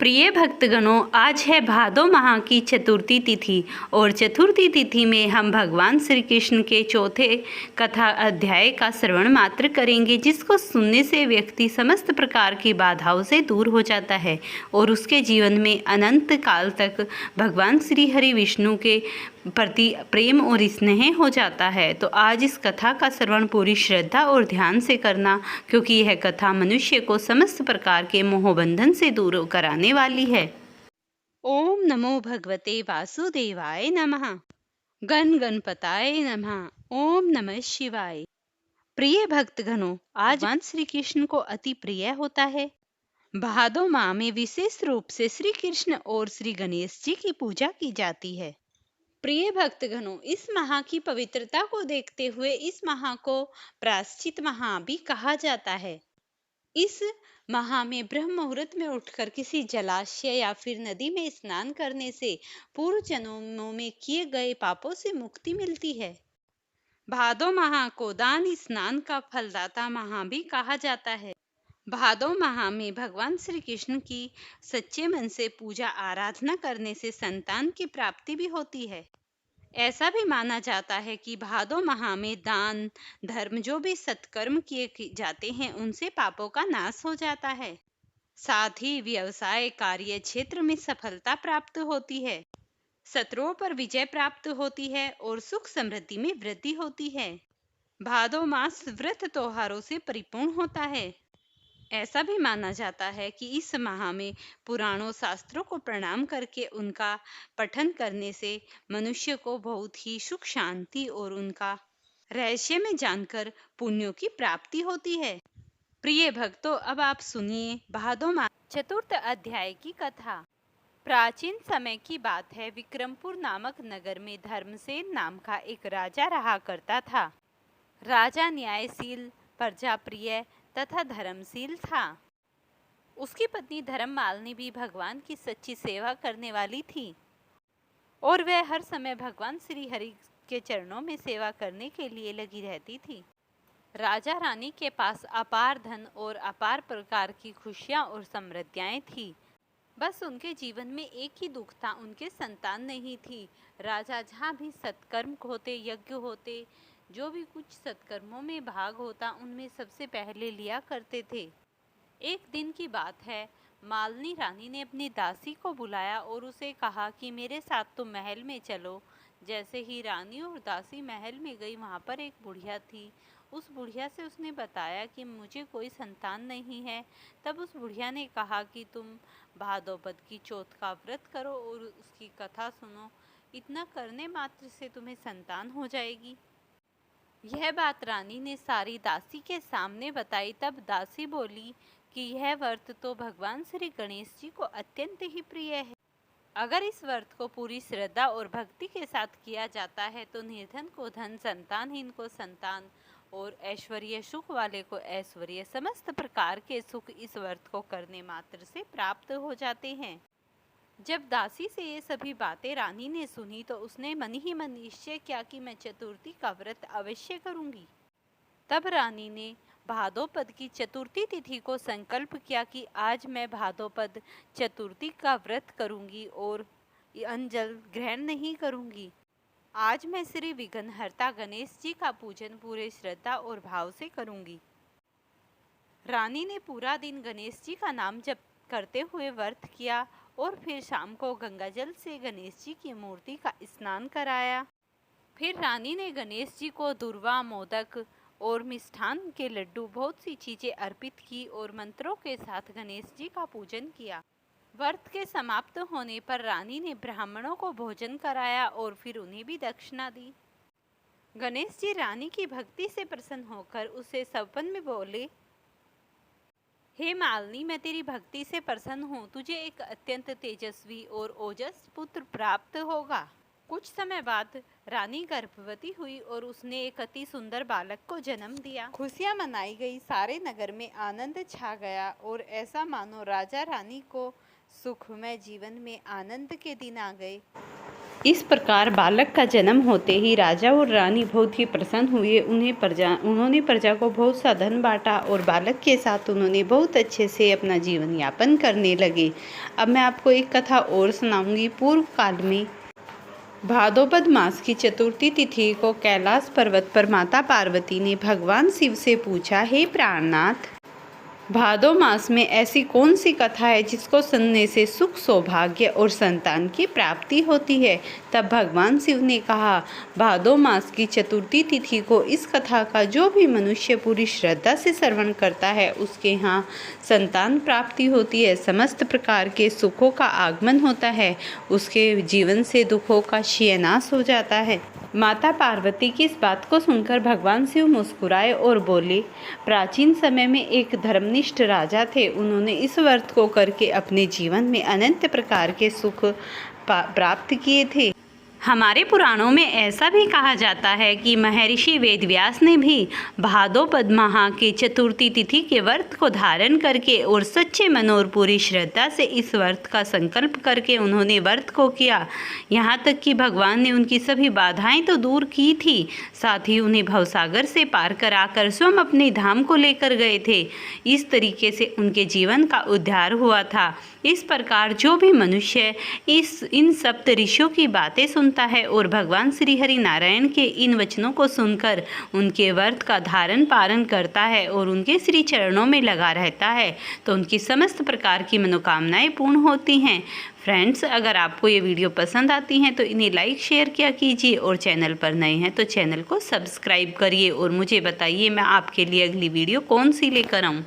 प्रिय भक्तगणों, आज है भादो माह की चतुर्थी तिथि और चतुर्थी तिथि में हम भगवान श्री कृष्ण के चौथे कथा अध्याय का श्रवण मात्र करेंगे, जिसको सुनने से व्यक्ति समस्त प्रकार की बाधाओं से दूर हो जाता है और उसके जीवन में अनंत काल तक भगवान श्री हरि विष्णु के प्रति प्रेम और स्नेह हो जाता है। तो आज इस कथा का श्रवण पूरी श्रद्धा और ध्यान से करना, क्योंकि यह कथा मनुष्य को समस्त प्रकार के मोहबंधन से दूर कराने वाली है। ओम नमो भगवते वासुदेवाय नमः। गण गणपताय नमः। ओम नमः शिवाय। प्रिय भक्तगणों, आज भगवान श्री कृष्ण को अति प्रिय होता है। भादो माह में विशेष रूप से श्री कृष्ण और श्री गणेश जी की पूजा की जाती है। प्रिय भक्तगणों, इस माह की पवित्रता को देखते हुए इस माह को प्रायश्चित माह भी कहा जाता है। इस माह में ब्रह्म मुहूर्त में उठकर किसी जलाशय या फिर नदी में स्नान करने से पूर्व जन्मों में किए गए पापों से मुक्ति मिलती है। भादो माह को दान स्नान का फलदाता माह भी कहा जाता है। भादो माह में भगवान श्री कृष्ण की सच्चे मन से पूजा आराधना करने से संतान की प्राप्ति भी होती है। ऐसा भी माना जाता है कि भादो माह में दान धर्म जो भी सत्कर्म किए जाते हैं उनसे पापों का नाश हो जाता है। साथ ही व्यवसाय कार्य क्षेत्र में सफलता प्राप्त होती है, शत्रुओं पर विजय प्राप्त होती है और सुख समृद्धि में वृद्धि होती है। भादो मास व्रत त्योहारों से परिपूर्ण होता है। ऐसा भी माना जाता है कि इस माह में पुराणों शास्त्रों को प्रणाम करके उनका पठन करने से मनुष्य को बहुत ही सुख शांति और उनका रहस्य में जानकर पुण्यों की प्राप्ति होती है। प्रिय भक्तों, अब आप सुनिए भादो माह चतुर्थ अध्याय की कथा। प्राचीन समय की बात है। विक्रमपुर नामक नगर में धर्मसेन नाम का एक राजा रहा करता था। राजा न्यायशील, प्रजाप्रिय तथा धर्मशील था। उसकी पत्नी धर्ममालिनी भी भगवान की सच्ची सेवा करने वाली थी और वह हर समय भगवान श्री हरि के चरणों में सेवा करने के लिए लगी रहती थी। राजा रानी के पास अपार धन और अपार प्रकार की खुशियां और समृद्धियां थी। बस उनके जीवन में एक ही दुख था, उनके संतान नहीं थी। राजा जहाँ भी सत्कर्म होते, यज्ञ होते, जो भी कुछ सत्कर्मों में भाग होता, उनमें सबसे पहले लिया करते थे। एक दिन की बात है, मालिनी रानी ने अपनी दासी को बुलाया और उसे कहा कि मेरे साथ तुम महल में चलो। जैसे ही रानी और दासी महल में गई, वहाँ पर एक बुढ़िया थी। उस बुढ़िया से उसने बताया कि मुझे कोई संतान नहीं है। तब उस बुढ़िया ने कहा कि तुम भादोपद की चौथ का व्रत करो और उसकी कथा सुनो, इतना करने मात्र से तुम्हें संतान हो जाएगी। यह बात रानी ने सारी दासी के सामने बताई। तब दासी बोली कि यह व्रत तो भगवान श्री गणेश जी को अत्यंत ही प्रिय है। अगर इस व्रत को पूरी श्रद्धा और भक्ति के साथ किया जाता है तो निर्धन को धन, संतानहीन को संतान और ऐश्वर्य सुख वाले को ऐश्वर्य, समस्त प्रकार के सुख इस व्रत को करने मात्र से प्राप्त हो जाते हैं। जब दासी से ये सभी बातें रानी ने सुनी तो उसने मन ही मन निश्चय किया कि मैं चतुर्थी का व्रत अवश्य करूंगी। तब रानी ने भादोपद की चतुर्थी तिथि को संकल्प किया कि आज मैं भादोपद चतुर्थी का व्रत करूंगी और अन्न जल ग्रहण नहीं करूंगी। आज मैं श्री विघ्नहर्ता गणेश जी का पूजन पूरे श्रद्धा और भाव से करूंगी। रानी ने पूरा दिन गणेश जी का नाम जप करते हुए व्रत किया और फिर शाम को गंगाजल से गणेश जी की मूर्ति का स्नान कराया। फिर रानी ने गणेश जी को दूर्वा, मोदक और मिष्ठान के लड्डू, बहुत सी चीजें अर्पित की और मंत्रों के साथ गणेश जी का पूजन किया। व्रत के समाप्त होने पर रानी ने ब्राह्मणों को भोजन कराया और फिर उन्हें भी दक्षिणा दी। गणेश जी रानी की भक्ति से प्रसन्न होकर उसे सपन में बोले, हे मालिनी, मैं तेरी भक्ति से प्रसन्न हूँ। तुझे एक अत्यंत तेजस्वी और ओजस पुत्र प्राप्त होगा। कुछ समय बाद रानी गर्भवती हुई और उसने एक अति सुंदर बालक को जन्म दिया। खुशियां मनाई गई, सारे नगर में आनंद छा गया और ऐसा मानो राजा रानी को सुखमय जीवन में आनंद के दिन आ गए। इस प्रकार बालक का जन्म होते ही राजा और रानी बहुत ही प्रसन्न हुए। उन्होंने प्रजा को बहुत सा धन बांटा और बालक के साथ उन्होंने बहुत अच्छे से अपना जीवन यापन करने लगे। अब मैं आपको एक कथा और सुनाऊंगी। पूर्व काल में भादोपद मास की चतुर्थी तिथि को कैलाश पर्वत पर माता पार्वती ने भगवान शिव से पूछा, हे प्राणनाथ, भादो मास में ऐसी कौन सी कथा है जिसको सुनने से सुख, सौभाग्य और संतान की प्राप्ति होती है। तब भगवान शिव ने कहा, भादो मास की चतुर्थी तिथि को इस कथा का जो भी मनुष्य पूरी श्रद्धा से श्रवण करता है उसके यहाँ संतान प्राप्ति होती है, समस्त प्रकार के सुखों का आगमन होता है, उसके जीवन से दुखों का क्षयनाश हो जाता है। माता पार्वती की इस बात को सुनकर भगवान शिव मुस्कुराए और बोले, प्राचीन समय में एक धर्मनिष्ठ राजा थे। उन्होंने इस व्रत को करके अपने जीवन में अनंत प्रकार के सुख प्राप्त किए थे। हमारे पुराणों में ऐसा भी कहा जाता है कि महर्षि वेदव्यास ने भी भादोपद माह की चतुर्थी तिथि के व्रत को धारण करके और सच्चे मन और पूरी श्रद्धा से इस व्रत का संकल्प करके उन्होंने व्रत को किया। यहाँ तक कि भगवान ने उनकी सभी बाधाएं तो दूर की थी, साथ ही उन्हें भवसागर से पार कराकर स्वयं अपने धाम को लेकर गए थे। इस तरीके से उनके जीवन का उद्धार हुआ था। इस प्रकार जो भी मनुष्य इन सप्त ऋषियों की बातें सुनता है और भगवान श्री हरि नारायण के इन वचनों को सुनकर उनके व्रत का धारण पालन करता है और उनके श्री चरणों में लगा रहता है तो उनकी समस्त प्रकार की मनोकामनाएं पूर्ण होती हैं। फ्रेंड्स, अगर आपको ये वीडियो पसंद आती हैं तो इन्हें लाइक शेयर किया कीजिए और चैनल पर नए हैं तो चैनल को सब्सक्राइब करिए और मुझे बताइए मैं आपके लिए अगली वीडियो कौन सी लेकर आऊँ।